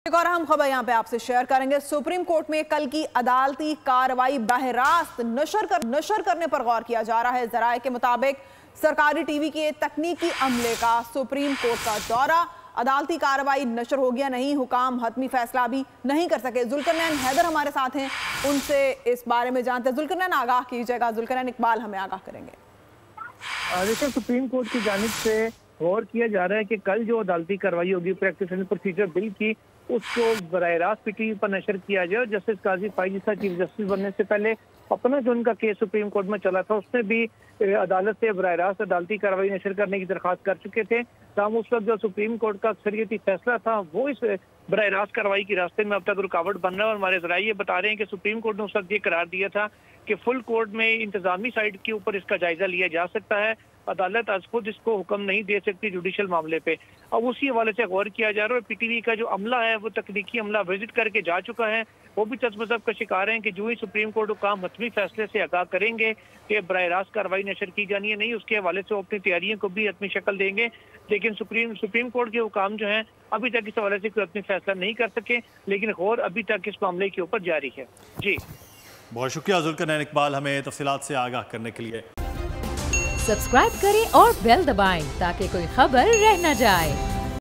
एक और अहम खबर यहां पे आपसे शेयर करेंगे। सुप्रीम कोर्ट में कल की अदालती कार्रवाई बहरास्त नशर करने पर गौर किया जा रहा है। जराये के मुताबिक सरकारी टीवी के तकनीकी अमले का सुप्रीम कोर्ट का दौरा, अदालती कार्रवाई नशर हो गया नहीं, हुकाम हतमी फैसला भी नहीं कर सके। जुल्करनैन हैदर हमारे साथ हैं, उनसे इस बारे में जानते हैं। जुल्करनैन आगाह कीजिएगा। जुल्करनैन इकबाल हमें आगाह करेंगे। देखिए, सुप्रीम कोर्ट की जानिब से गौर किया जा रहा है कि कल जो अदालती कार्रवाई होगी प्रैक्टिस एंड प्रोसीजर बिल की, उसको बराह रास्त पीटीवी पर नशर किया जाए। और जस्टिस काजी फाइज ईसा चीफ जस्टिस बनने से पहले अपना जो उनका केस सुप्रीम कोर्ट में चला था, उसमें भी अदालत से बराह रास्त अदालती कार्रवाई नशर करने की दरख्वास्त कर चुके थे। ताहम उस वक्त जो सुप्रीम कोर्ट का अक्सरियती फैसला था वो इस बराह रास्त कार्रवाई के रास्ते में अब तक रुकावट बन रहा है। और हमारे जराये ये बता रहे हैं कि सुप्रीम कोर्ट ने उस वक्त ये करार दिया था कि फुल कोर्ट में इंतजामी साइड के ऊपर इसका जायजा लिया जा सकता है, अदालत आज खुद इसको हुक्म नहीं दे सकती जुडिशल मामले पे। अब उसी हवाले से गौर किया जा रहा है। पीटीवी का जो अमला है वो तकनीकी अमला विजिट करके जा चुका है, वो भी तजमज़ब का शिकार है कि जो ही सुप्रीम कोर्ट हुकाम हतमी फैसले से आगाह करेंगे कि बराह रास्त कार्रवाई नशर की जानी है नहीं, उसके हवाले से वो अपनी तैयारियों को भी हतमी शक्ल देंगे। लेकिन सुप्रीम कोर्ट के हुकाम जो है अभी तक इस हवाले से कोई हतमी फैसला नहीं कर सके, लेकिन गौर अभी तक इस मामले के ऊपर जारी है। जी, बहुत शुक्रिया जुल्करनैन इकबाल हमें तफसीलात से आगाह करने के लिए। सब्सक्राइब करें और बेल दबाएं ताकि कोई खबर रह न जाए।